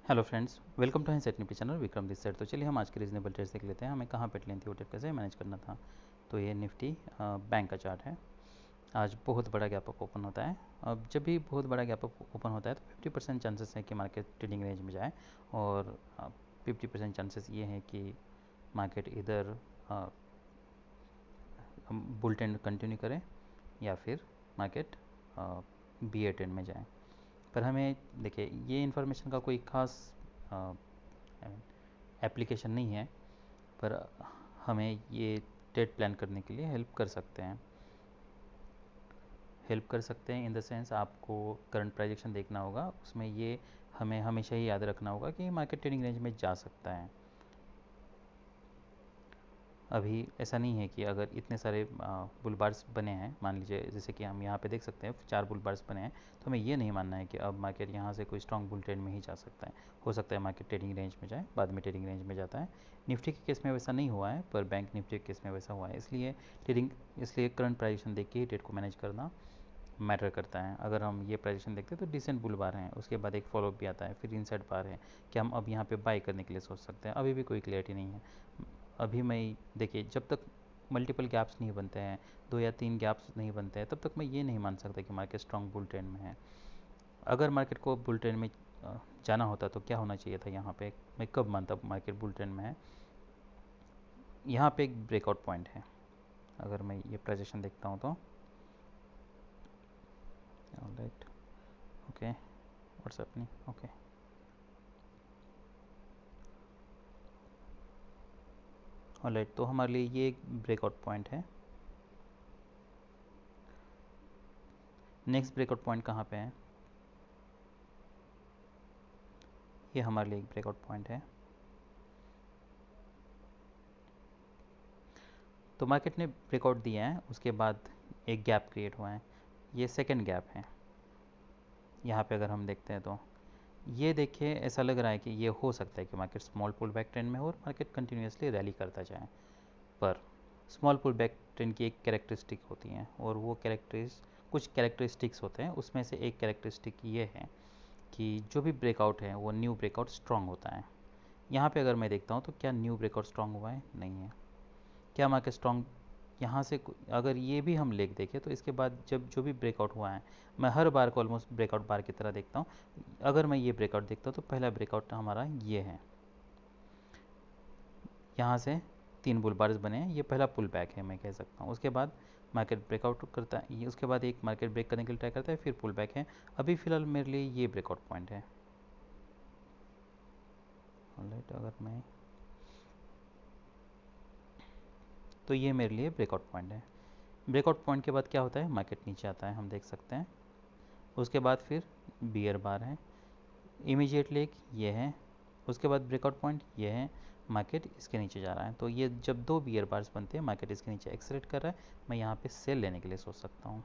Hello friends, welcome to set Nifty channel. Vikram this side. तो चलिए हम आज के रीजनेबल ट्रेड्स देख लेते हैं। हमें कहाँ पे लेनी थी, वो ट्रेड कैसे मैनेज करना था। तो ये निफ्टी बैंक का चार्ट है। आज बहुत बड़ा गैप अप ओपन होता है। अब जब भी बहुत बड़ा गैप अप ओपन होता है तो 50% चांसेस है कि मार्केट ट्रेडिंग रेंज में जाए, और 50% चांसेस ये हैं कि मार्केट इधर बुल ट्रेंड कंटिन्यू करे या फिर मार्केट बी ए ट्रेंड में जाए। पर हमें देखिए, ये इन्फॉर्मेशन का कोई खास एप्लीकेशन नहीं है, पर हमें ये ट्रेड प्लान करने के लिए हेल्प कर सकते हैं इन द सेंस आपको करंट प्राइजेक्शन देखना होगा। उसमें ये हमें हमेशा ही याद रखना होगा कि मार्केट ट्रेडिंग रेंज में जा सकता है। अभी ऐसा नहीं है कि अगर इतने सारे बुल बार्स बने हैं, मान लीजिए जैसे कि हम यहाँ पे देख सकते हैं 4 बुल बार्स बने हैं, तो हमें ये नहीं मानना है कि अब मार्केट यहाँ से कोई स्ट्रॉन्ग बुल ट्रेंड में ही जा सकता है। हो सकता है मार्केट ट्रेडिंग रेंज में जाए, बाद में ट्रेडिंग रेंज में जाता है। निफ्टी के केस में वैसा नहीं हुआ है, पर बैंक निफ्टी के केस में वैसा हुआ है। इसलिए करंट प्राइजेशन देख के ही ट्रेड को मैनेज करना मैटर करता है। अगर हम ये प्राइजेशन देखते हैं तो डिसेंट बुल बार हैं, उसके बाद एक फॉलोअप भी आता है, फिर इनसाइड बार है कि हम अब यहाँ पे बाई करने के लिए सोच सकते हैं। अभी भी कोई क्लियरिटी नहीं है। अभी मैं देखिए, जब तक मल्टीपल गैप्स नहीं बनते हैं, 2 या 3 गैप्स नहीं बनते हैं, तब तक मैं ये नहीं मान सकता कि मार्केट स्ट्रॉन्ग बुल ट्रेंड में है। अगर मार्केट को बुल ट्रेंड में जाना होता तो क्या होना चाहिए था यहाँ पे, मैं कब मानता मार्केट बुल ट्रेंड में है। यहाँ पे एक ब्रेकआउट पॉइंट है। अगर मैं ये प्रेजेंटेशन देखता हूँ तो right, okay, what's happening, okay, alright. तो हमारे लिए ये एक ब्रेकआउट पॉइंट है। नेक्स्ट ब्रेकआउट पॉइंट कहाँ पे है, ये हमारे लिए एक ब्रेकआउट पॉइंट है। तो मार्केट ने ब्रेकआउट दिया है, उसके बाद एक गैप क्रिएट हुआ है, ये सेकंड गैप है। यहाँ पे अगर हम देखते हैं तो ये देखिए, ऐसा लग रहा है कि ये हो सकता है कि market small pull back trend में हो और मार्केट कंटिन्यूसली रैली करता जाए। पर स्मॉल पुल बैक ट्रेंड की एक कैरेक्टरिस्टिक होती हैं, और वो कुछ कैरेक्टरिस्टिक्स होते हैं। उसमें से एक कैरेक्टरिस्टिक ये है कि जो भी ब्रेकआउट है वो न्यू ब्रेकआउट स्ट्रांग होता है। यहाँ पे अगर मैं देखता हूँ तो क्या न्यू ब्रेकआउट स्ट्रांग हुआ है, नहीं है। क्या मार्केट स्ट्रांग यहाँ से अगर ये भी हम लेक देखें तो इसके बाद जब जो भी ब्रेकआउट हुआ है, मैं हर बार को ऑलमोस्ट ब्रेकआउट बार की तरह देखता हूँ। अगर मैं ये ब्रेकआउट देखता हूँ तो पहला ब्रेकआउट हमारा ये है, यहाँ से 3 बुल बार्स बने हैं, ये पहला पुल बैक है मैं कह सकता हूँ। उसके बाद मार्केट ब्रेकआउट करता है, ये उसके बाद एक मार्केट ब्रेक करने के लिए ट्राई करता है, फिर पुल बैक है। अभी फ़िलहाल मेरे लिए ये ब्रेकआउट पॉइंट है। ऑलराइट, अगर मैं तो ये मेरे लिए ब्रेकआउट पॉइंट है। ब्रेकआउट पॉइंट के बाद क्या होता है, मार्केट नीचे आता है, हम देख सकते हैं। उसके बाद फिर बियर बार है, इमीडिएटली एक ये है। उसके बाद ब्रेकआउट पॉइंट ये है, मार्केट इसके नीचे जा रहा है। तो ये जब 2 बियर बार्स बनते हैं, मार्केट इसके नीचे एक्सलेट कर रहा है, मैं यहाँ पे सेल लेने के लिए सोच सकता हूँ।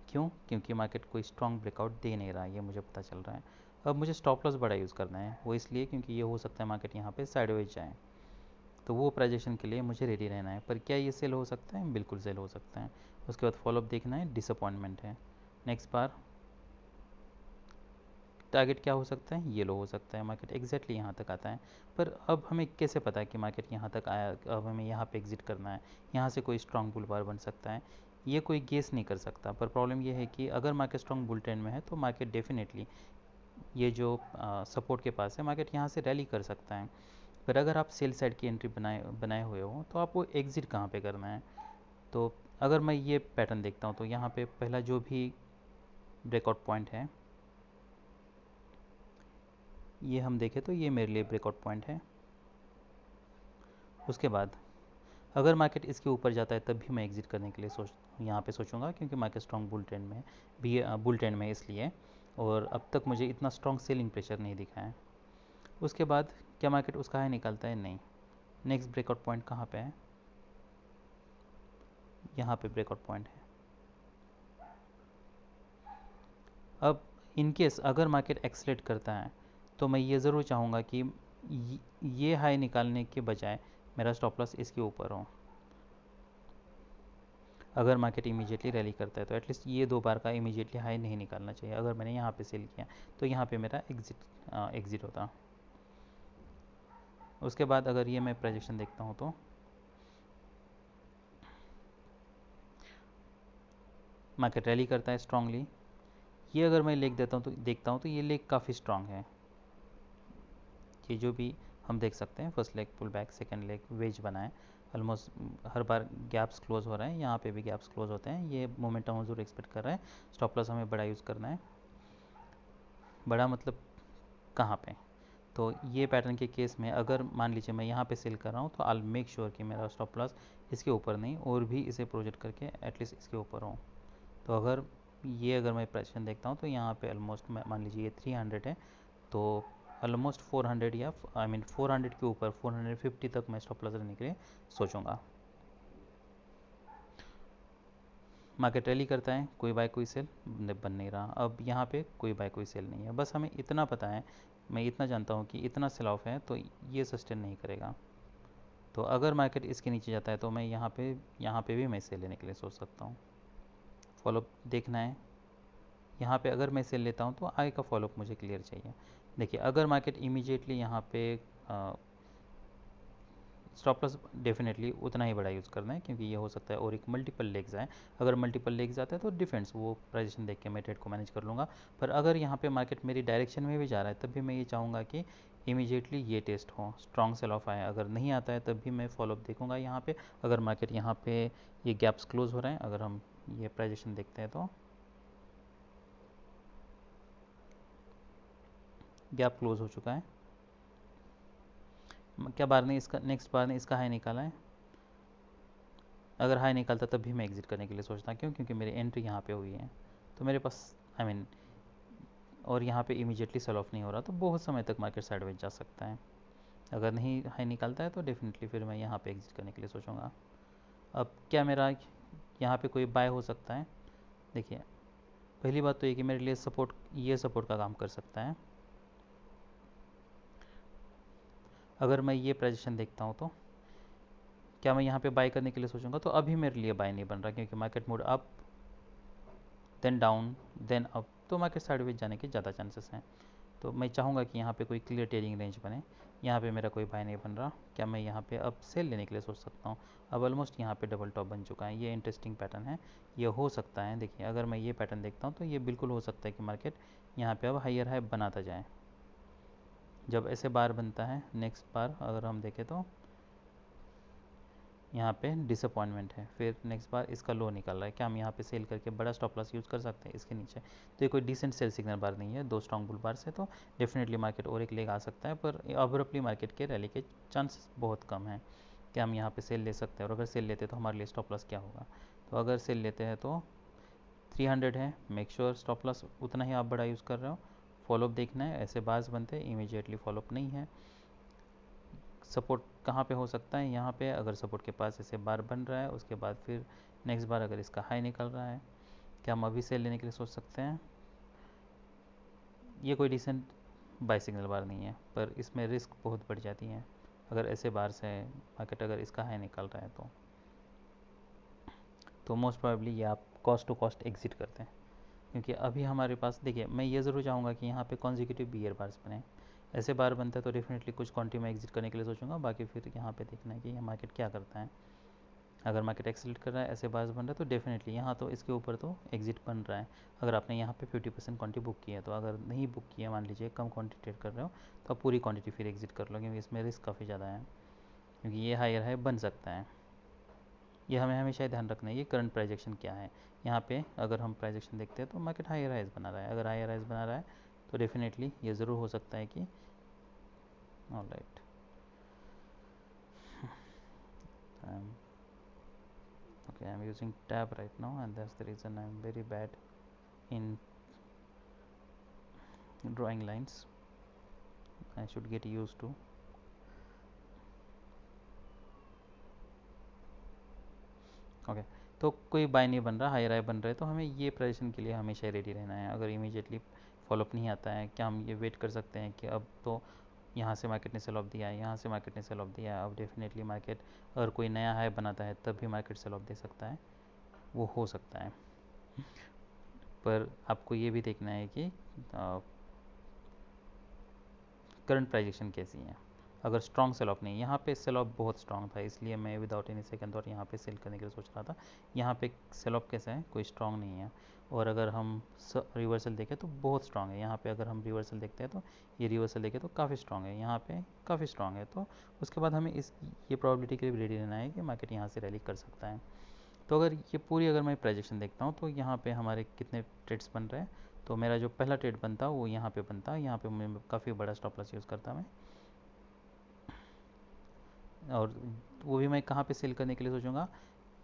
क्यों? क्योंकि मार्केट कोई स्ट्रॉन्ग ब्रेकआउट दे नहीं रहा है, ये मुझे पता चल रहा है। अब मुझे स्टॉप लॉस बड़ा यूज़ करना है, वो इसलिए क्योंकि ये हो सकता है मार्केट यहाँ पे साइडवेज जाए। तो वो प्राइजेशन के लिए मुझे रेडी रहना है। पर क्या ये सेल हो सकता है? बिल्कुल सेल हो सकता है। उसके बाद फॉलोअप देखना है, डिसअपॉइंटमेंट है। नेक्स्ट बार टारगेट क्या हो सकता है, ये लो हो सकता है। मार्केट एग्जैक्टली यहाँ तक आता है। पर अब हमें कैसे पता है कि मार्केट यहाँ तक आया, अब हमें यहाँ पे एग्जिट करना है, यहाँ से कोई स्ट्रॉन्ग बुल बार बन सकता है, ये कोई गेस नहीं कर सकता। पर प्रॉब्लम ये है कि अगर मार्केट स्ट्रॉन्ग बुल ट्रेंड में है तो मार्केट डेफिनेटली ये जो सपोर्ट के पास है, मार्केट यहाँ से रैली कर सकता है। पर अगर आप सेल साइड की एंट्री बनाए बनाए हुए हो तो आपको एग्जिट कहाँ पे करना है। तो अगर मैं ये पैटर्न देखता हूँ तो यहाँ पे पहला जो भी ब्रेकआउट पॉइंट है, ये हम देखें तो ये मेरे लिए ब्रेकआउट पॉइंट है। उसके बाद अगर मार्केट इसके ऊपर जाता है तब भी मैं एग्जिट करने के लिए यहाँ पे सोचूंगा, क्योंकि मार्केट स्ट्रॉन्ग बुल ट्रेंड में भी बुल ट्रेंड में इसलिए, और अब तक मुझे इतना स्ट्रॉन्ग सेलिंग प्रेशर नहीं दिखा है। उसके बाद क्या मार्केट उसका हाई निकालता है? नहीं। नेक्स्ट ब्रेकआउट पॉइंट कहाँ पे है, यहाँ पे ब्रेकआउट पॉइंट है। अब इनकेस अगर मार्केट एक्सलेट करता है तो मैं ये ज़रूर चाहूँगा कि ये हाई निकालने के बजाय मेरा स्टॉप लॉस इसके ऊपर हो। अगर मार्केट इमीडिएटली रैली करता है तो एटलीस्ट ये 2 बार का इमीडिएटली हाई नहीं निकालना चाहिए। अगर मैंने यहाँ पे सेल किया तो यहाँ पे मेरा एग्जिट होता। उसके बाद अगर ये मैं प्रोजेक्शन देखता हूँ तो मार्केट रैली करता है स्ट्रांगली। ये अगर मैं लेग देता हूँ तो देखता हूँ तो ये लेग काफ़ी स्ट्रांग है। ये जो भी हम देख सकते हैं, first leg pull back, second leg wedge बना है, ऑलमोस्ट हर बार गैप्स क्लोज हो रहे हैं, यहाँ पे भी गैप्स क्लोज होते हैं। ये मोमेंटम जरूर एक्सपेक्ट कर रहा है। स्टॉप लॉस हमें बड़ा यूज़ करना है। बड़ा मतलब कहाँ पे? तो ये पैटर्न के केस में अगर मान लीजिए मैं यहाँ पे सेल कर रहा हूँ तो आई मेक श्योर कि मेरा स्टॉप लॉस इसके ऊपर नहीं और भी इसे प्रोजेक्ट करके एटलीस्ट इसके ऊपर हो। तो अगर मैं प्रेशन देखता हूँ तो यहाँ पे ऑलमोस्ट मान लीजिए ये 300 है, तो ऑलमोस्ट 400 या आई मीन 400 के ऊपर 450 तक मैं स्टॉप लॉस रहने के लिए सोचूंगा। मार्केट रैली करता है, कोई बाय कोई सेल बन नहीं रहा। अब यहाँ पे कोई बाय कोई सेल नहीं है, बस हमें इतना पता है, मैं इतना जानता हूँ कि इतना सेल ऑफ है तो ये सस्टेन नहीं करेगा। तो अगर मार्केट इसके नीचे जाता है तो मैं यहाँ पे भी मैं सेल लेने के लिए सोच सकता हूँ। फॉलोअप देखना है। यहाँ पे अगर मैं सेल लेता हूँ तो आगे का फॉलोअप मुझे क्लियर चाहिए। देखिए अगर मार्केट इमीडिएटली यहाँ पे स्टॉप लॉस डेफिनेटली उतना ही बड़ा यूज़ करना है, क्योंकि ये हो सकता है और एक मल्टीपल लेग्स आए। अगर मल्टीपल लेग्स आता है तो डिफेंस वो प्राइजेशन देख के मैं ट्रेड को मैनेज कर लूँगा। पर अगर यहाँ पे मार्केट मेरी डायरेक्शन में भी जा रहा है तब भी मैं ये चाहूँगा कि इमीडिएटली ये टेस्ट हो, स्ट्रॉन्ग सेल ऑफ आए। अगर नहीं आता है तब भी मैं फॉलोअप देखूँगा यहाँ पे। अगर मार्केट यहाँ पे ये गैप्स क्लोज हो रहे हैं, अगर हम ये प्राइजेशन देखते हैं तो गैप क्लोज हो चुका है। क्या बार ने इसका नेक्स्ट बार ने इसका हाई निकाला है? अगर हाई निकालता तब भी मैं एग्जिट करने के लिए सोचता। क्यों? क्योंकि मेरी एंट्री यहाँ पे हुई है तो मेरे पास आई मीन और यहाँ पे इमीडिएटली सेल ऑफ नहीं हो रहा तो बहुत समय तक मार्केट साइडवेज जा सकता है। अगर नहीं हाई निकालता है तो डेफिनेटली फिर मैं यहाँ पे एग्जिट करने के लिए सोचूंगा। अब क्या मेरा यहाँ पे कोई बाय हो सकता है? देखिए पहली बात तो ये कि मेरे लिए ये सपोर्ट का काम कर सकता है। अगर मैं ये पोजीशन देखता हूँ तो क्या मैं यहाँ पे बाय करने के लिए सोचूंगा? तो अभी मेरे लिए बाय नहीं बन रहा, क्योंकि market moved up then down then up, तो मार्केट साइडवेज जाने के ज़्यादा चांसेस हैं। तो मैं चाहूँगा कि यहाँ पे कोई क्लियर ट्रेडिंग रेंज बने। यहाँ पे मेरा कोई बाय नहीं बन रहा। क्या मैं यहाँ पे अब सेल लेने के लिए सोच सकता हूँ? अब ऑलमोस्ट यहाँ पे डबल टॉप बन चुका है। ये इंटरेस्टिंग पैटर्न है, ये हो सकता है। देखिए अगर मैं ये पैटर्न देखता हूँ तो ये बिल्कुल हो सकता है कि मार्केट यहाँ पे अब हायर हाई बनाता जाए। जब ऐसे बार बनता है, नेक्स्ट बार अगर हम देखें तो यहाँ पे डिसअपॉइंटमेंट है, फिर नेक्स्ट बार इसका लो निकल रहा है। क्या हम यहाँ पे सेल करके बड़ा स्टॉप लॉस यूज़ कर सकते हैं इसके नीचे? तो ये कोई डिसेंट सेल सिग्नल बार नहीं है, 2 स्ट्रॉन्ग बुल बार से तो डेफिनेटली मार्केट और एक लेग आ सकता है, पर अब्रप्टली मार्केट के रैली के चांसेस बहुत कम हैं। क्या हम यहाँ पे सेल ले सकते हैं? और अगर सेल लेते हैं तो हमारे लिए स्टॉप लॉस क्या होगा? तो अगर सेल लेते हैं तो 300 है, मेक श्योर स्टॉप लॉस उतना ही आप बड़ा यूज़ कर रहे हो। फॉलोअप देखना है, ऐसे बार्स बनते हैं, इमीडिएटली फॉलोअप नहीं है। सपोर्ट कहाँ पे हो सकता है? यहाँ पे अगर सपोर्ट के पास ऐसे बार बन रहा है, उसके बाद फिर नेक्स्ट बार अगर इसका हाई निकल रहा है, क्या हम अभी सेल लेने के लिए सोच सकते हैं? ये कोई डिसेंट बाय सिग्नल बार नहीं है, पर इसमें रिस्क बहुत बढ़ जाती है अगर ऐसे बार से मार्केट अगर इसका हाई निकल रहा है तो मोस्ट प्रोबेबली ये आप कॉस्ट टू कॉस्ट एग्जिट करते हैं। क्योंकि अभी हमारे पास देखिए, मैं ये ज़रूर चाहूँगा कि यहाँ पे कॉन्जिक्यूटिव बियर बार्स बने। ऐसे बार बनता है तो डेफिनेटली कुछ क्वांटिटी में एग्जिट करने के लिए सोचूंगा। बाकी फिर यहाँ पे देखना है कि यह मार्केट क्या करता है। अगर मार्केट एक्सेलेट कर रहा है, ऐसे बार्स बन रहा है, तो डेफिनेटली यहाँ तो इसके ऊपर तो एग्जिट बन रहा है। अगर आपने यहाँ पे 50% क्वांटिटी बुक की है, तो अगर नहीं बुक किया, मान लीजिए कम क्वांटिटी ट्रेड कर रहे हो, तो आप पूरी क्वांटिटी फिर एग्जिट कर लो, क्योंकि इसमें रिस्क काफ़ी ज़्यादा है, क्योंकि ये हायर हाई बन सकता है। ये हमें हमेशा ध्यान रखना है, ये करंट प्राइजेक्शन क्या है। यहाँ पे अगर हम प्राइजेक्शन देखते हैं तो मार्केट हायर हाइज बना रहा है। अगर हायर हाइज बना रहा है तो डेफिनेटली ये ज़रूर हो सकता है कि alright okay, I'm using tab right now, and that's the reason I'm very bad in drawing lines. I should get used to. Okay तो कोई बाय नहीं बन रहा, हाई राय बन रहा है, तो हमें ये पोजीशन के लिए हमेशा रेडी रहना है। अगर इमीडिएटली फॉलोअप नहीं आता है, क्या हम ये वेट कर सकते हैं कि अब तो यहाँ से मार्केट ने सेल ऑफ दिया है, यहाँ से मार्केट ने सेल ऑफ दिया है, अब डेफिनेटली मार्केट अगर कोई नया हाई बनाता है तब भी मार्केट सेल ऑफ दे सकता है। वो हो सकता है। पर आपको ये भी देखना है कि करंट प्राइजेक्शन कैसी है। अगर स्ट्रॉन्ग सेल ऑफ नहीं, यहाँ पे सेल ऑफ बहुत स्ट्रॉन्ग था, इसलिए मैं विदाउट एनी सेकंड थॉट यहाँ पे सेल करने के लिए सोच रहा था। यहाँ पे सेल ऑफ कैसा है, कोई स्ट्रॉन्ग नहीं है। और अगर हम रिवर्सल देखें तो बहुत स्ट्रॉन्ग है। यहाँ पे अगर हम रिवर्सल देखते हैं तो ये रिवर्सल देखें तो काफ़ी स्ट्रॉन्ग है, यहाँ पे काफ़ी स्ट्रॉन्ग है। तो उसके बाद हमें ये प्रॉबिलिटी के लिए रेडी रहना है कि मार्केट यहाँ से रैली कर सकता है। तो अगर ये पूरी अगर मैं प्रोजेक्शन देखता हूँ तो यहाँ पे हमारे कितने ट्रेड्स बन रहे हैं। तो मेरा जो पहला ट्रेड बनता वो यहाँ पे बनता, यहाँ पे मैं काफ़ी बड़ा स्टॉप लॉस यूज़ करता मैं, और वो भी मैं कहाँ पे सेल करने के लिए सोचूंगा।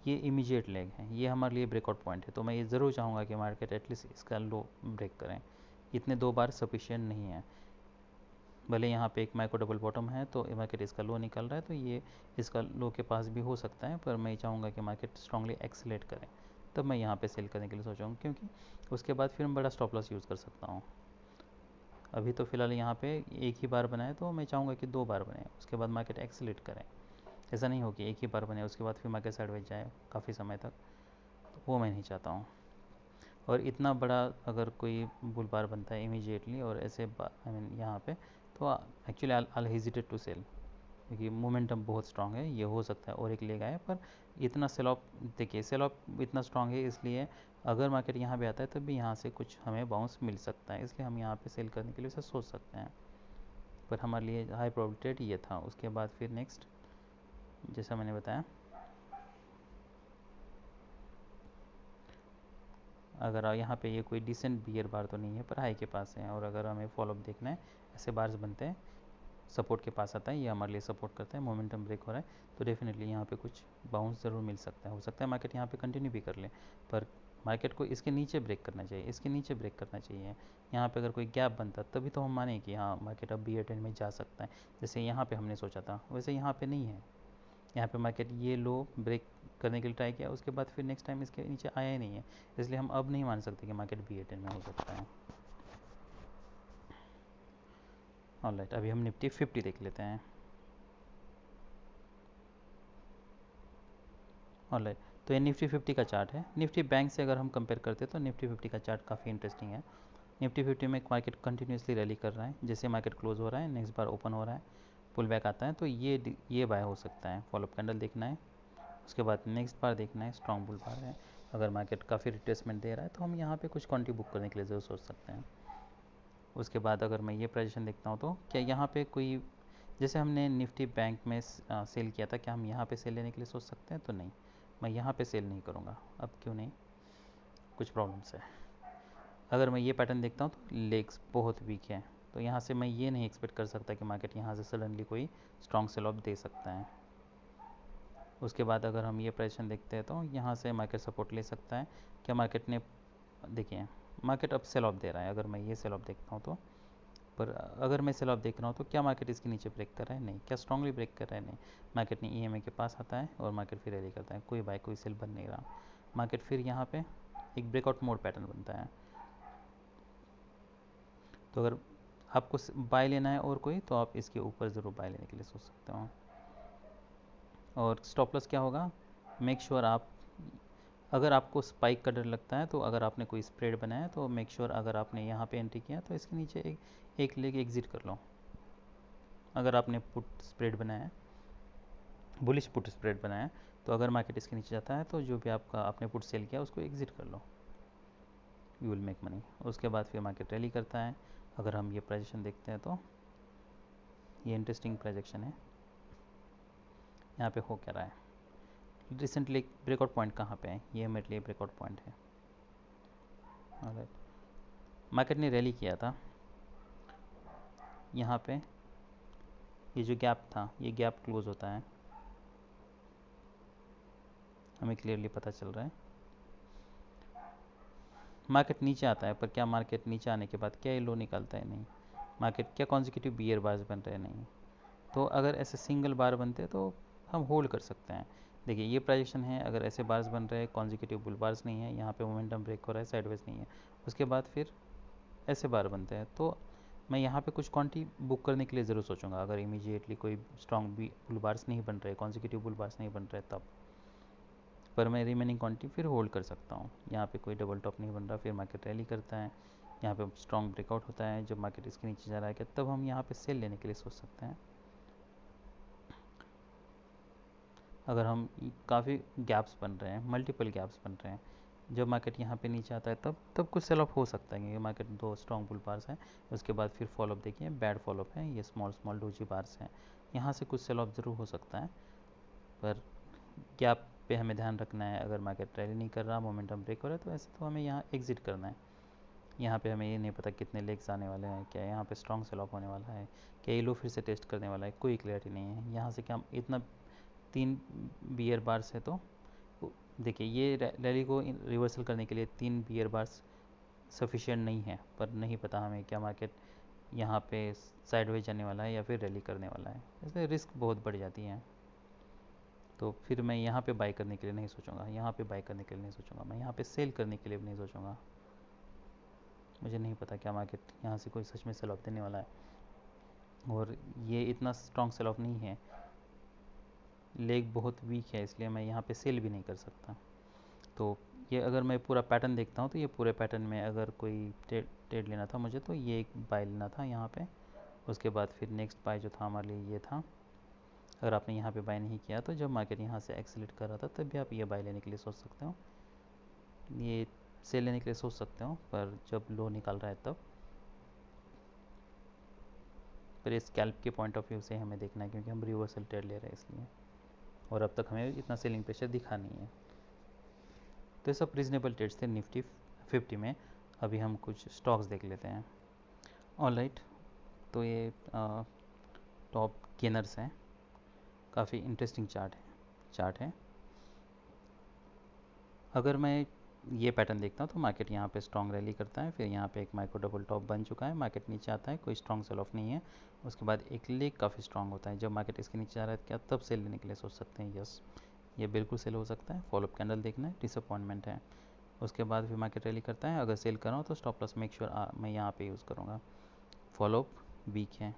ये इमीडिएट लेग है, ये हमारे लिए ब्रेकआउट पॉइंट है, तो मैं ये ज़रूर चाहूँगा कि मार्केट एटलीस्ट इसका लो ब्रेक करें। इतने 2 बार सफिशिएंट नहीं है। भले यहाँ पे एक माइक्रो डबल बॉटम है तो मार्केट इसका लो निकल रहा है, तो ये इसका लो के पास भी हो सकता है, पर मैं चाहूँगा कि मार्केट स्ट्रांगली एक्सीलेट करें, तब मैं यहाँ पे सेल करने के लिए सोचूँगा, क्योंकि उसके बाद फिर मैं बड़ा स्टॉप लॉस यूज़ कर सकता हूँ। अभी तो फ़िलहाल यहाँ पे एक ही बार बनाए, तो मैं चाहूँगा कि 2 बार बने, उसके बाद मार्केट एक्सीलेट करें। ऐसा नहीं हो कि एक ही बार बने उसके बाद फिर मार्केट साइडवेज जाए काफ़ी समय तक, तो वो मैं नहीं चाहता हूँ। और इतना बड़ा अगर कोई बुल बार बनता है इमीडिएटली और ऐसे आई मीन यहाँ पे, तो actually I hesitate to sell, क्योंकि मोमेंटम बहुत स्ट्रांग है, ये हो सकता है और एक लेग आए, पर इतना सेल ऑफ, देखिए सेल ऑफ इतना स्ट्रांग है, इसलिए अगर मार्केट यहाँ पे आता है तब भी यहाँ से कुछ हमें बाउंस मिल सकता है, इसलिए हम यहाँ पे सेल करने के लिए उसे सोच सकते हैं। पर हमारे लिए हाई प्रोबेबिलिटी ये था। उसके बाद फिर नेक्स्ट, जैसा मैंने बताया, अगर यहाँ पे ये कोई डिसेंट बियर बार तो नहीं है, पर हाई के पास है, और अगर हमें फॉलोअप देखना है, ऐसे बार्स बनते हैं, सपोर्ट के पास आता है, ये हमारे लिए सपोर्ट करता है, मोमेंटम ब्रेक हो रहा है, तो डेफिनेटली यहाँ पे कुछ बाउंस ज़रूर मिल सकता है। हो सकता है मार्केट यहाँ पे कंटिन्यू भी कर ले, पर मार्केट को इसके नीचे ब्रेक करना चाहिए, इसके नीचे ब्रेक करना चाहिए। यहाँ पे अगर कोई गैप बनता तभी तो हम माने कि हाँ मार्केट अब बी टेन में जा सकता है, जैसे यहाँ पे हमने सोचा था, वैसे यहाँ पे नहीं है। यहाँ पे मार्केट ये लो ब्रेक करने के लिए ट्राई किया, उसके बाद फिर नेक्स्ट टाइम इसके नीचे आया ही नहीं है, इसलिए हम अब नहीं मान सकते कि मार्केट बी टेन में हो सकता है। ऑलराइट, अभी हम निफ्टी 50 देख लेते हैं। ऑलराइट, तो ये निफ्टी 50 का चार्ट है। निफ्टी बैंक से अगर हम कंपेयर करते हैं तो निफ्टी 50 का चार्ट काफ़ी इंटरेस्टिंग है। निफ्टी 50 में मार्केट कंटिन्यूसली रैली कर रहा है, जैसे मार्केट क्लोज हो रहा है नेक्स्ट बार ओपन हो रहा है, पुल बैक आता है, तो ये बाय हो सकता है। फॉलोअप कैंडल देखना है, उसके बाद नेक्स्ट बार देखना है, स्ट्रॉन्ग बुल बार है। अगर मार्केट काफ़ी रिट्रेसमेंट दे रहा है तो हम यहाँ पे कुछ क्वांटिटी बुक करने के लिए ज़रूर सोच सकते हैं। उसके बाद अगर मैं ये पोजीशन देखता हूँ तो क्या यहाँ पे कोई, जैसे हमने निफ्टी बैंक में सेल किया था, क्या हम यहाँ पे सेल लेने के लिए सोच सकते हैं? तो नहीं, मैं यहाँ पे सेल नहीं करूँगा। अब क्यों नहीं, कुछ प्रॉब्लम्स है। अगर मैं ये पैटर्न देखता हूँ तो लेग्स बहुत वीक है, तो यहाँ से मैं ये नहीं एक्सपेक्ट कर सकता कि मार्केट यहाँ से सडनली कोई स्ट्रॉन्ग सेल ऑफ दे सकता है। उसके बाद अगर हम ये पोजीशन देखते हैं तो यहाँ से मार्केट सपोर्ट ले सकता है। क्या मार्केट ने, देखिए मार्केट अब सेल ऑफ दे रहा है, अगर मैं ये सेल ऑफ देखता हूँ तो, पर अगर मैं सेल ऑफ देख रहा हूँ तो क्या मार्केट इसके नीचे ब्रेक कर रहा है? नहीं। क्या स्ट्रांगली ब्रेक कर रहा है? नहीं। मार्केट ने ईएमए के पास आता है और मार्केट फिर रैली करता है, कोई बाय कोई सेल बन नहीं रहा। मार्केट फिर यहाँ पे एक ब्रेकआउट मोड पैटर्न बनता है। तो अगर आपको बाय लेना है और कोई, तो आप इसके ऊपर ज़रूर बाय लेने के लिए सोच सकते हो। और स्टॉप लॉस क्या होगा, मेक श्योर आप, अगर आपको स्पाइक का डर लगता है, तो अगर आपने कोई स्प्रेड बनाया तो मेक श्योर अगर आपने यहाँ पे एंट्री किया तो इसके नीचे एक लेके एग्जिट कर लो। अगर आपने पुट स्प्रेड बनाया है, बुलिश पुट स्प्रेड बनाया है, तो अगर मार्केट इसके नीचे जाता है तो जो भी आपका आपने पुट सेल किया उसको एग्जिट कर लो, यू विल मेक मनी। उसके बाद फिर मार्केट रैली करता है। अगर हम ये प्रोजेक्शन देखते हैं तो ये इंटरेस्टिंग प्रोजेक्शन है। यहाँ पे हो क्या रहा है, रिसेंटली ब्रेकआउट पॉइंट कहाँ पे है, ये मेरे लिए ब्रेकआउट पॉइंट है। ऑलराइट, मार्केट ने रैली किया था यहाँ पे, ये जो गैप था ये गैप क्लोज होता है, हमें क्लियरली पता चल रहा है। मार्केट नीचे आता है, पर क्या मार्केट नीचे आने के बाद क्या ये लो निकालता है? नहीं। मार्केट क्या कॉन्जिक्यूटिव बियर बार्स बन रहे हैं? नहीं। तो अगर ऐसे सिंगल बार बनते हैं तो हम होल्ड कर सकते हैं। देखिए ये प्रोजेक्शन है, अगर ऐसे बार्स बन रहे हैं, कॉन्जिक्यूटिव बुल बार्स नहीं है, यहाँ पे मोमेंटम ब्रेक हो रहा है, साइडवेज नहीं है, उसके बाद फिर ऐसे बार बनते हैं, तो मैं यहाँ पे कुछ क्वांटिटी बुक करने के लिए ज़रूर सोचूंगा। अगर इमीडिएटली कोई स्ट्रॉन्ग बुल बार्स नहीं बन रहे, कॉन्जिक्यूटिव बुल बार्स नहीं बन रहे तब। पर मैं रिमेनिंग क्वांटिटी फिर होल्ड कर सकता हूँ। यहाँ पे कोई डबल टॉप नहीं बन रहा, फिर मार्केट रैली करता है, यहाँ पे स्ट्रॉन्ग ब्रेकआउट होता है, जब मार्केट इसके नीचे जा रहा है क्या, तब हम यहाँ पे सेल लेने के लिए सोच सकते हैं। अगर हम काफ़ी गैप्स बन रहे हैं, मल्टीपल गैप्स बन रहे हैं, जब मार्केट यहाँ पे नीचे आता है तब कुछ सेल ऑफ हो सकता है, क्योंकि मार्केट दो स्ट्रॉन्ग बुल बार्स हैं, उसके बाद फिर फॉलोअप देखिए बैड फॉलोअप है, ये स्मॉल स्मॉल डोजी बार्स हैं, यहाँ से कुछ सेल ऑफ ज़रूर हो सकता है। पर गैप पे हमें ध्यान रखना है, अगर मार्केट रैली नहीं कर रहा, मोमेंटम ब्रेक हो रहा है, तो ऐसे तो हमें यहाँ एग्जिट करना है। यहाँ पे हमें ये नहीं पता कितने लेग्स आने वाले हैं, क्या यहाँ पे स्ट्रॉन्ग सेल ऑफ होने वाला है, क्या ये लो फिर से टेस्ट करने वाला है, कोई क्लैरिटी नहीं है। यहाँ से क्या हम इतना 3 बियर बार्स है, तो देखिए ये रैली को रिवर्सल करने के लिए 3 बियर बार्स सफिशिएंट नहीं है, पर नहीं पता हमें क्या मार्केट यहाँ पे साइडवेज जाने वाला है या फिर रैली करने वाला है, इसलिए रिस्क बहुत बढ़ जाती है। तो फिर मैं यहाँ पे बाई करने के लिए नहीं सोचूंगा, यहाँ पे बाई करने के लिए नहीं सोचूंगा, मैं यहाँ पे सेल करने के लिए भी नहीं सोचूंगा। मुझे नहीं पता क्या मार्केट यहाँ से कोई सच में सेल ऑफ देने वाला है, और ये इतना स्ट्रॉन्ग सेल ऑफ नहीं है, लेग बहुत वीक है, इसलिए मैं यहाँ पे सेल भी नहीं कर सकता। तो ये अगर मैं पूरा पैटर्न देखता हूँ, तो ये पूरे पैटर्न में अगर कोई ट्रेड लेना था मुझे, तो ये एक बाय लेना था यहाँ पे, उसके बाद फिर नेक्स्ट बाय जो था हमारे लिए ये था। अगर आपने यहाँ पे बाय नहीं किया, तो जब मार्केट यहाँ से एक्सेलेरेट कर रहा था, तब भी आप ये बाय लेने के लिए सोच सकते हो, ये सेल लेने के लिए सोच सकते हो, पर जब लो निकल रहा है तब। पर इस स्कैल्प के पॉइंट ऑफ व्यू से हमें देखना है, क्योंकि हम रिवर्सल ट्रेड ले रहे हैं इसलिए, और अब तक हमें इतना सेलिंग प्रेशर दिखा नहीं है। तो ये सब रीजनेबल ट्रेड्स थे निफ्टी 50 में। अभी हम कुछ स्टॉक्स देख लेते हैं। ऑलराइट, तो ये टॉप गेनर्स हैं, काफ़ी इंटरेस्टिंग चार्ट है। अगर मैं ये पैटर्न देखता हूँ, तो मार्केट यहाँ पे स्ट्रॉन्ग रैली करता है, फिर यहाँ पे एक माइक्रो डबल टॉप बन चुका है, मार्केट नीचे आता है, कोई स्ट्रॉन्ग सेल ऑफ नहीं है, उसके बाद एक लेग काफ़ी स्ट्रॉन्ग होता है, जब मार्केट इसके नीचे आ रहा है क्या, तब सेल लेने के लिए सोच सकते हैं। यस, ये बिल्कुल सेल हो सकता है। फॉलोअप कैंडल देखना है, डिसअपॉइंटमेंट है, उसके बाद फिर मार्केट रैली करता है, अगर सेल कर रहा हूँ तो स्टॉप लॉस मेक श्योर मैं यहाँ पे यूज़ करूँगा। फॉलोअप वीक है,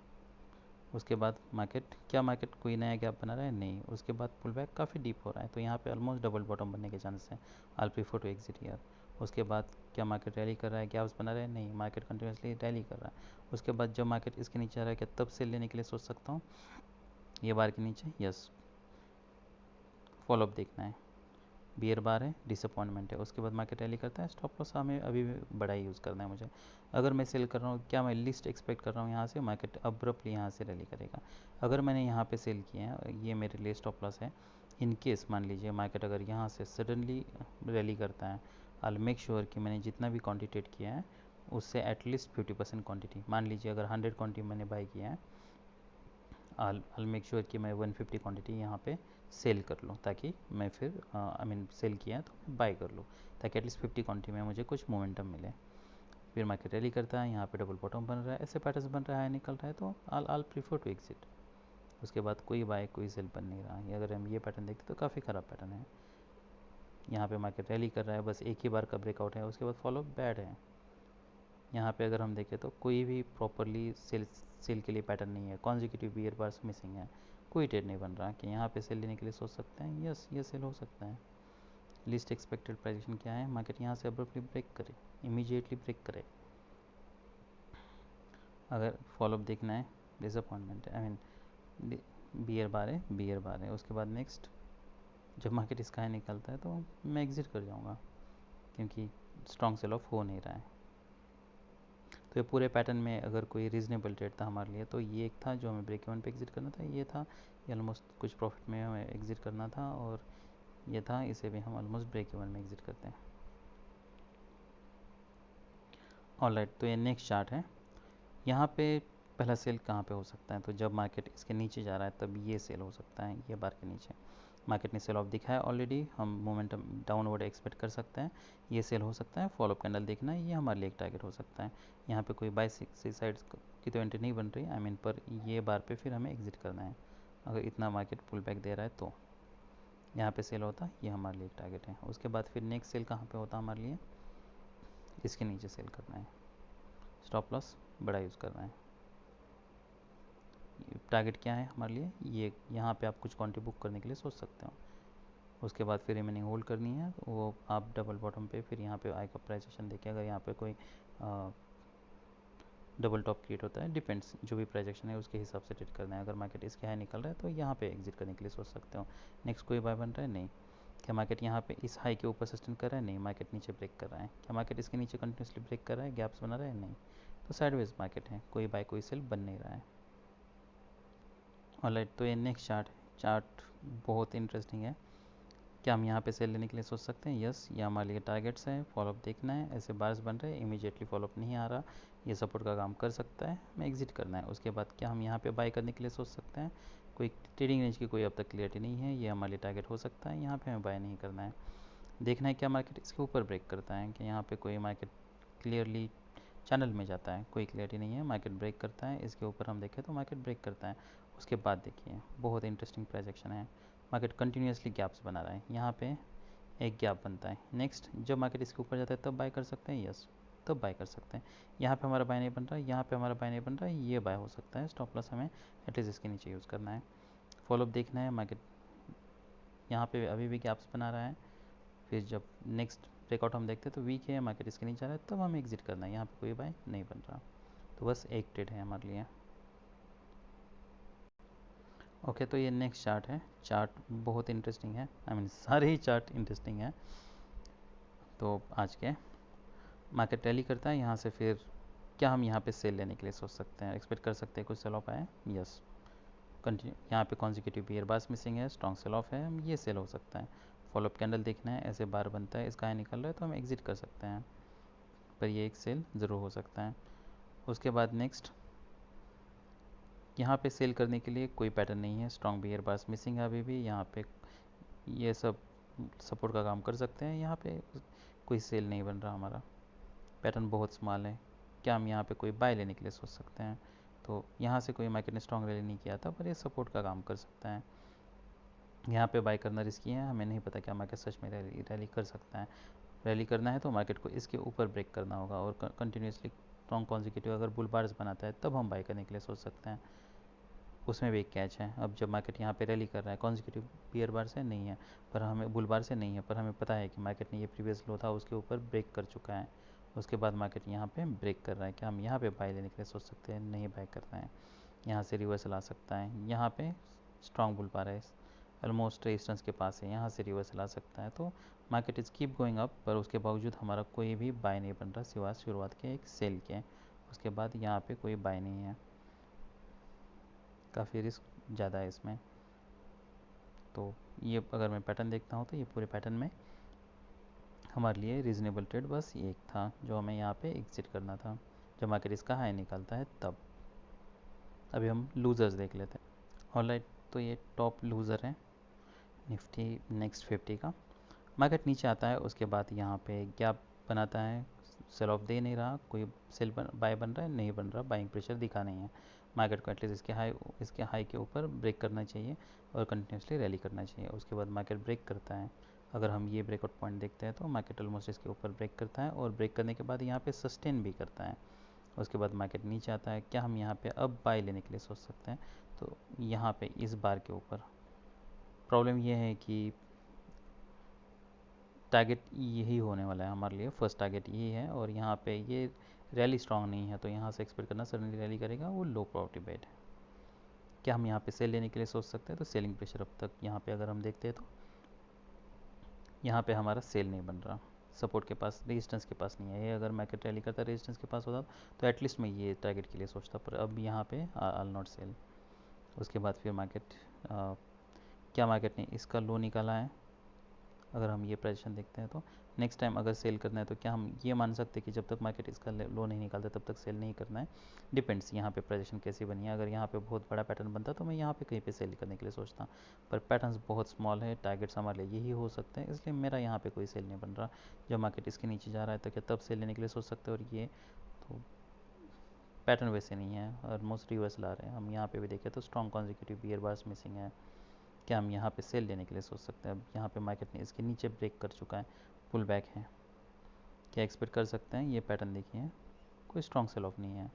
उसके बाद मार्केट कोई नया गैप बना रहा है, नहीं, उसके बाद पुल बैक काफ़ी डीप हो रहा है, तो यहाँ पे ऑलमोस्ट डबल बॉटम बनने के चांसेस हैं, I prefer to exit here. उसके बाद क्या मार्केट रैली कर रहा है, गैप्स बना रहा है, नहीं, मार्केट कंटिन्यूसली रैली कर रहा है। उसके बाद जब मार्केट इसके नीचे आ रहा है, क्या तब सेल लेने के लिए सोच सकता हूँ, ये बार के नीचे, यस। फॉलोअप देखना है, बियर बार है, डिसअपॉइंटमेंट है, उसके बाद मार्केट रैली करता है, स्टॉप लॉस हमें अभी भी बड़ा ही यूज़ करना है मुझे। अगर मैं सेल कर रहा हूँ, क्या मैं लिस्ट एक्सपेक्ट कर रहा हूँ यहाँ से मार्केट अब्रप्टली यहाँ से रैली करेगा। अगर मैंने यहाँ पे सेल किया है, ये मेरे लिए स्टॉप लॉस है। इन केस मान लीजिए मार्केट अगर यहाँ से सडनली रैली करता है, आई मेक श्योर कि मैंने जितना भी क्वान्टिटेट किया है उससे एटलीस्ट 50% क्वान्टिटी, मान लीजिए अगर 100 क्वान्टिटी मैंने बाई किया है, आई मेक श्योर कि मैं 150 क्वांटिटी यहाँ पे सेल कर लूँ, ताकि मैं फिर सेल किया है तो मैं बाय कर लूँ, ताकि एटलीस्ट 50 क्वांटिटी में मुझे कुछ मोमेंटम मिले। फिर मार्केट रैली करता है, यहाँ पे डबल बॉटम बन रहा है, ऐसे पैटर्न बन रहा है, निकल रहा है, तो आल प्रीफर टू एग्जिट। उसके बाद कोई बाय कोई सेल बन नहीं रहा है। अगर हम ये पैटर्न देखते तो काफ़ी ख़राब पैटर्न है। यहाँ पे मार्केट रैली कर रहा है, बस एक ही बार का ब्रेकआउट है, उसके बाद फॉलो बैड है। यहाँ पे अगर हम देखें तो कोई भी प्रॉपरली सेल के लिए पैटर्न नहीं है, कॉन्जिक्यूटिव बियर बार्स मिसिंग है, कोई ट्रेड नहीं बन रहा कि यहाँ पे सेल लेने के लिए सोच सकते हैं। यस, ये सेल हो सकता है। लिस्ट एक्सपेक्टेड प्राइजेशन क्या है, मार्केट यहाँ से अब्रप्टली ब्रेक करे, इमीडिएटली ब्रेक करे। अगर फॉलोअप देखना है, डिसअपॉइंटमेंट है, बियर बार है, उसके बाद नेक्स्ट जब मार्केट इसका निकलता है तो मैं एग्जिट कर जाऊँगा, क्योंकि स्ट्रॉन्ग सेल ऑफ हो नहीं रहा है। तो ये पूरे पैटर्न में अगर कोई रीजनेबल ट्रेड था हमारे लिए, तो ये एक था जो हमें ब्रेक इवन पे एग्जिट करना था, ये था, ये ऑलमोस्ट कुछ प्रॉफिट में हमें एग्जिट करना था, और ये था, इसे भी हम ऑलमोस्ट ब्रेक इवन में एग्जिट करते हैं। ऑलराइट, तो ये नेक्स्ट चार्ट है। यहाँ पे पहला सेल कहाँ पे हो सकता है, तो जब मार्केट इसके नीचे जा रहा है तब ये सेल हो सकता है, ये बार के नीचे मार्केट ने सेल ऑफ दिखाया ऑलरेडी, हम मोमेंटम डाउनवर्ड एक्सपेक्ट कर सकते हैं, ये सेल हो सकता है। फॉलोअप कैंडल देखना है, ये हमारे लिए एक टारगेट हो सकता है। यहाँ पे कोई बाय साइड की तो एंट्री नहीं बन रही, पर ये बार पे फिर हमें एग्जिट करना है, अगर इतना मार्केट पुल बैक दे रहा है तो। यहाँ पे सेल होता है, ये हमारे लिए एक टारगेट है। उसके बाद फिर नेक्स्ट सेल कहाँ पे होता है हमारे लिए, इसके नीचे सेल करना है, स्टॉप लॉस बड़ा यूज़ करना है। टारगेट क्या है हमारे लिए, ये यहाँ पे आप कुछ क्वांटिटी बुक करने के लिए सोच सकते हो। उसके बाद फिर रिमेनिंग होल्ड करनी है, वो आप डबल बॉटम पे फिर यहाँ पे आई का प्राइजेशन देखिए, अगर यहाँ पे कोई डबल टॉप क्रिएट होता है, डिपेंड्स जो भी प्राइजेक्शन है उसके हिसाब से ट्रेड करना है। अगर मार्केट इसके हाई निकल रहा है तो यहाँ पे एग्जिट करने के लिए सोच सकते हो। नेक्स्ट कोई बाय बन रहा है, नहीं। क्या मार्केट यहाँ पे इस हाई के ऊपर सस्टेन कर रहा है, नहीं। मार्केट नीचे ब्रेक कर रहा है। क्या मार्केट इसके नीचे कंटिन्यूसली ब्रेक कर रहा है, गैप्स बना रहा है, नहीं। तो साइडवेज मार्केट है, कोई बाय कोई सेल बन नहीं रहा है। ऑलराइट, तो ये नेक्स्ट चार्ट बहुत इंटरेस्टिंग है। क्या हम यहाँ पे सेल लेने के लिए सोच सकते हैं? यस, ये हमारे लिए टारगेट्स है, फॉलोअप देखना है। ऐसे बार्स बन रहे हैं, इमीडिएटली फॉलोअप नहीं आ रहा, ये सपोर्ट का काम कर सकता है, हमें एग्जिट करना है। उसके बाद क्या हम यहाँ पे बाय करने के लिए सोच सकते हैं? कोई ट्रेडिंग रेंज की कोई अब तक क्लियरिटी नहीं है, ये हमारे लिए टारगेट हो सकता है, यहाँ पे हमें बाय नहीं करना है। देखना है क्या मार्केट इसके ऊपर ब्रेक करता है, कि यहाँ पे कोई मार्केट क्लियरली चैनल में जाता है, कोई क्लियरिटी नहीं है, मार्केट ब्रेक करता है, इसके ऊपर हम देखें तो मार्केट ब्रेक करता है। उसके बाद देखिए बहुत इंटरेस्टिंग प्राइजेक्शन है, मार्केट कंटिन्यूसली गैप्स बना रहा है, यहाँ पे एक गैप बनता है। नेक्स्ट जब मार्केट इसके ऊपर जाता है तब बाय कर सकते हैं, यस तब बाय कर सकते हैं। यहाँ पे हमारा बाय नहीं बन रहा है, यहाँ पे हमारा बाय नहीं बन रहा है, ये बाय हो सकता है। स्टॉप लॉस हमें एटलीस्ट इसके नीचे यूज़ करना है। फॉलोअप देखना है, मार्केट यहाँ पे अभी भी गैप्स बना रहा है, फिर जब नेक्स्ट ब्रेकआउट हम देखते हैं तो वीक है, मार्केट इसके नीचे आ रहा है, तब हमें एग्जिट करना है। यहाँ पे कोई बाय नहीं बन रहा, तो बस एक ट्रेड है हमारे लिए। ओके, तो ये नेक्स्ट चार्ट है, चार्ट बहुत इंटरेस्टिंग है, आई मीन सारे ही चार्ट इंटरेस्टिंग है। तो आज के मार्केट रैली करता है यहाँ से, फिर क्या हम यहाँ पे सेल लेने के लिए सोच सकते हैं? एक्सपेक्ट कर सकते हैं कुछ सेल ऑफ आए, यस कंटिन्यू। यहाँ पे कॉन्जिक्यूटिव बियर बार्स मिसिंग है, स्ट्रॉन्ग सेल ऑफ है, ये सेल हो सकता है। फॉलोअप कैंडल देखना है, ऐसे बार बनता है, इसका हाई निकल रहा है तो हम एग्जिट कर सकते हैं, पर ये एक सेल ज़रूर हो सकता है। उसके बाद नेक्स्ट यहाँ पे सेल करने के लिए कोई पैटर्न नहीं है, स्ट्रॉन्ग बियर बार्स मिसिंग है अभी भी, यहाँ पे ये सब सपोर्ट का काम कर सकते हैं, यहाँ पे कोई सेल नहीं बन रहा हमारा, पैटर्न बहुत स्मॉल है। क्या हम यहाँ पे कोई बाय लेने के लिए सोच सकते हैं? तो यहाँ से कोई मार्केट ने स्ट्रॉन्ग रैली नहीं किया था, पर ये सपोर्ट का काम कर सकता है। यहाँ पे बाय करना रिस्की है, हमें नहीं पता क्या मार्केट सच में रैली कर सकता है। रैली करना है तो मार्केट को इसके ऊपर ब्रेक करना होगा, और कंटिन्यूसली स्ट्रॉन्ग कॉन्जिक्यूटिव अगर बुल बार्स बनाता है तब हम बाय करने के लिए सोच सकते हैं। उसमें भी एक कैच है, अब जब मार्केट यहाँ पे रैली कर रहा है, कॉन्जिक्यूटिव बियर बार से नहीं है, पर हमें बुल बार से नहीं है, पर हमें पता है कि मार्केट ने ये प्रीवियस लो था उसके ऊपर ब्रेक कर चुका है। उसके बाद मार्केट यहाँ पे ब्रेक कर रहा है, क्या हम यहाँ पे बाय लेने के लिए सोच सकते हैं? नहीं बाय करना है, यहाँ से रिवर्सल आ सकता है। यहाँ पे स्ट्रॉन्ग बुल बार है, ऑलमोस्ट रेजिस्टेंस के पास है, यहाँ से रिवर्सल आ सकता है। तो market is keep going up, पर उसके बावजूद हमारा कोई भी बाय नहीं बन रहा सिवाय शुरुआत के एक सेल के। उसके बाद यहाँ पे कोई बाय नहीं है, काफ़ी रिस्क ज़्यादा है इसमें। तो ये अगर मैं पैटर्न देखता हूँ तो ये पूरे पैटर्न में हमारे लिए रीज़नेबल ट्रेड बस ये एक था, जो हमें यहाँ पे एग्जिट करना था जब मार्केट इसका हाई निकालता है तब। अभी हम लूज़र्स देख लेते हैं। ऑलराइट, तो ये टॉप लूज़र है निफ्टी नेक्स्ट 50 का। मार्केट नीचे आता है, उसके बाद यहाँ पे गैप बनाता है, सेल ऑफ दे नहीं रहा, कोई बाय बन रहा है, नहीं बन रहा, बाइंग प्रेशर दिखा नहीं है। मार्केट को एटलीस्ट इसके हाई के ऊपर ब्रेक करना चाहिए और कंटिन्यूसली रैली करना चाहिए। उसके बाद मार्केट ब्रेक करता है, अगर हम ये ब्रेकआउट पॉइंट देखते हैं तो मार्केट ऑलमोस्ट इसके ऊपर ब्रेक करता है, और ब्रेक करने के बाद यहाँ पे सस्टेन भी करता है। उसके बाद मार्केट नीचे आता है, क्या हम यहाँ पे अब बाय लेने के लिए सोच सकते हैं? तो यहाँ पे इस बार के ऊपर प्रॉब्लम ये है कि टारगेट यही होने वाला है हमारे लिए, फर्स्ट टारगेट यही है, और यहाँ पे ये रैली स्ट्रांग नहीं है, तो यहाँ से एक्सपेक्ट करना सडनली रैली करेगा, वो लो प्रॉफिट बेट है। क्या हम यहाँ पे सेल लेने के लिए सोच सकते हैं? तो सेलिंग प्रेशर अब तक यहाँ पे अगर हम देखते हैं तो यहाँ पे हमारा सेल नहीं बन रहा, सपोर्ट के पास, रेजिस्टेंस के पास नहीं है। ये अगर मार्केट रैली करता रेजिस्टेंस के पास होता तो एटलीस्ट मैं ये टारगेट के लिए सोचता, पर अब यहाँ पे आल नॉट सेल। उसके बाद फिर मार्केट क्या मार्केट ने इसका लो निकाला है, अगर हम ये पोजीशन देखते हैं तो नेक्स्ट टाइम अगर सेल करना है तो क्या हम ये मान सकते हैं कि जब तक मार्केट इसका लो नहीं निकालता तब तक सेल नहीं करना है? डिपेंड्स यहाँ पे पोजीशन कैसी बनी है। अगर यहाँ पे बहुत बड़ा पैटर्न बनता तो मैं यहाँ पे कहीं पे सेल करने के लिए सोचता, पर पैटर्न्स बहुत स्मॉल है, टारगेट्स हमारे लिए यही हो सकते हैं, इसलिए मेरा यहाँ पे कोई सेल नहीं बन रहा। जब मार्केट इसके नीचे जा रहा है तो क्या तब सेल लेने के लिए सोच सकते हैं? और ये तो पैटर्न वैसे नहीं है, ऑलमोस्ट रिवर्सल आ रहे हैं। हम यहाँ पे भी देखें तो strong consecutive bear bars missing है, क्या हम यहाँ पे सेल लेने के लिए सोच सकते हैं? अब यहाँ पे मार्केट ने इसके नीचे ब्रेक कर चुका है, पुल बैक है, क्या एक्सपेक्ट कर सकते हैं? ये पैटर्न देखिए, कोई स्ट्रॉन्ग सेल ऑफ नहीं है,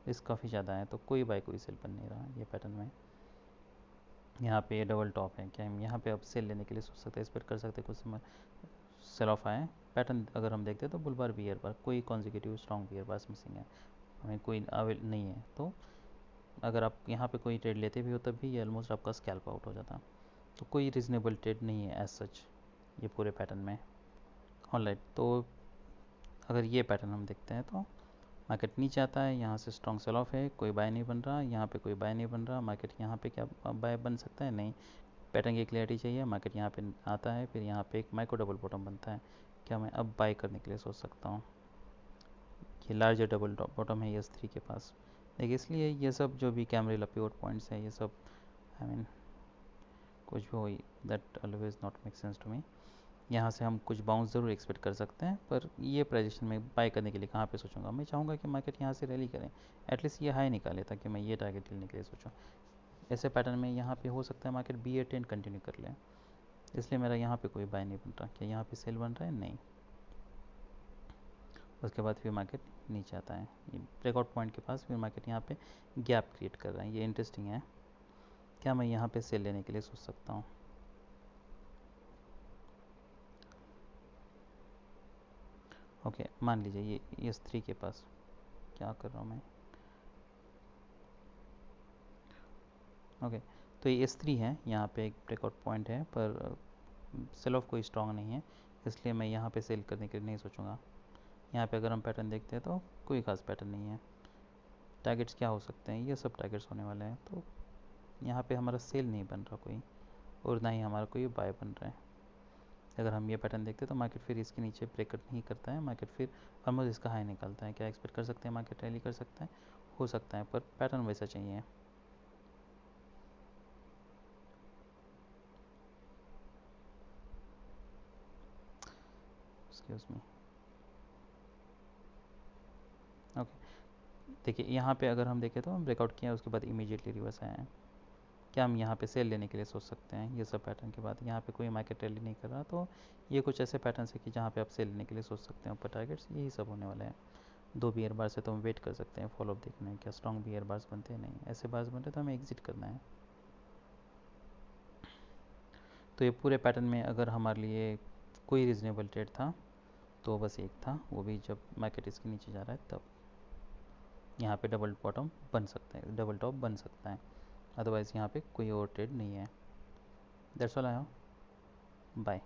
रिस्क काफ़ी ज़्यादा है, तो कोई बाय कोई सेल बन नहीं रहा ये पैटर्न में। यहाँ पे ये डबल टॉप है, क्या हम यहाँ पे अब सेल लेने के लिए सोच सकते हैं, एक्सपेक्ट कर सकते हैं कुछ समय सेल ऑफ आए। पैटर्न अगर हम देखते हैं तो बुल बार बियर बार कोई consecutive strong bear bars missing है, हमें कोई अवेल नहीं है। तो अगर आप यहाँ पे कोई ट्रेड लेते भी हो तब भी ये ऑलमोस्ट आपका स्कैल्प आउट हो जाता। तो कोई रीजनेबल ट्रेड नहीं है एज सच ये पूरे पैटर्न में। ऑलराइट, तो अगर ये पैटर्न हम देखते हैं तो मार्केट नीचे आता है, यहाँ से स्ट्रॉन्ग सेल ऑफ है, कोई बाय नहीं बन रहा, यहाँ पे कोई बाय नहीं बन रहा, मार्केट यहाँ पे क्या बाय बन सकता है, नहीं। पैटर्न की क्लियरिटी चाहिए, मार्केट यहाँ पे आता है, फिर यहाँ पे एक माइक्रो डबल बॉटम बनता है, क्या मैं अब बाय करने के लिए सोच सकता हूँ। ये लार्जर डबल बॉटम है S3 के पास। देखिए इसलिए ये सब जो भी कैमरेला पिवट पॉइंट्स है ये सब आई मीन कुछ भी हो, that always not make sense to me. यहाँ से हम कुछ बाउंस ज़रूर एक्सपेक्ट कर सकते हैं, पर ये प्राइजेशन में बाय करने के लिए कहाँ पे सोचूंगा, मैं चाहूँगा कि मार्केट यहाँ से रैली करें, एटलीस्ट ये हाई निकाले ताकि मैं ये टारगेट लेने के लिए सोचूँ। ऐसे पैटर्न में यहाँ पे हो सकता है मार्केट BA10 कंटिन्यू कर ले, इसलिए मेरा यहाँ पे कोई बाय नहीं बन रहा। क्या यहाँ पे सेल बन रहा है, नहीं। उसके बाद फिर मार्केट नीचे आता है, ये ब्रेकआउट पॉइंट के पास फिर मार्केट यहाँ पे गैप क्रिएट कर रहा है, ये इंटरेस्टिंग है। क्या मैं यहाँ पे सेल लेने के लिए सोच सकता हूँ। ओके, मान लीजिए ये S3 के पास क्या कर रहा हूँ मैं। ओके, तो ये S3 है, यहाँ पे एक ब्रेकआउट पॉइंट है, पर सेल ऑफ कोई स्ट्रॉन्ग नहीं है, इसलिए मैं यहाँ पे सेल करने के लिए नहीं सोचूंगा। यहाँ पे अगर हम पैटर्न देखते हैं तो कोई खास पैटर्न नहीं है। टारगेट्स क्या हो सकते हैं, ये सब टारगेट्स होने वाले हैं, तो यहाँ पे हमारा सेल नहीं बन रहा कोई, और ना ही हमारा कोई बाय बन रहा है। अगर हम ये पैटर्न देखते हैं तो मार्केट फिर इसके नीचे ब्रेकआउट नहीं करता है, मार्केट फिर ऑलमोस्ट इसका हाई निकालता है। क्या एक्सपेक्ट कर सकते हैं मार्केट रैली कर सकता है, हो सकता है, पर पैटर्न वैसा चाहिए। Excuse me. ओके, देखिए यहाँ पे अगर हम देखें तो ब्रेकआउट किया उसके बाद इमीडिएटली रिवर्स आया है। क्या हम यहाँ पे सेल लेने के लिए सोच सकते हैं, ये सब पैटर्न के बाद यहाँ पे कोई मार्केट रैली नहीं कर रहा, तो ये कुछ ऐसे पैटर्न है कि जहाँ पे आप सेल लेने के लिए सोच सकते हैं। ऊपर टारगेट्स यही सब होने वाले हैं। 2 बियर बार से तो हम वेट कर सकते हैं, फॉलोअप देखना है क्या स्ट्रॉन्ग बियर बार्स बनते हैं, नहीं ऐसे बार्स बनते तो हमें एग्जिट करना है। तो ये पूरे पैटर्न में अगर हमारे लिए कोई रीजनेबल ट्रेड था तो बस एक था, वो भी जब मार्केट इसके नीचे जा रहा है तब यहाँ पे डबल बॉटम बन सकता है, डबल टॉप बन सकता है, अदरवाइज़ यहाँ पे कोई और ट्रेड नहीं है। That's all I have. Bye.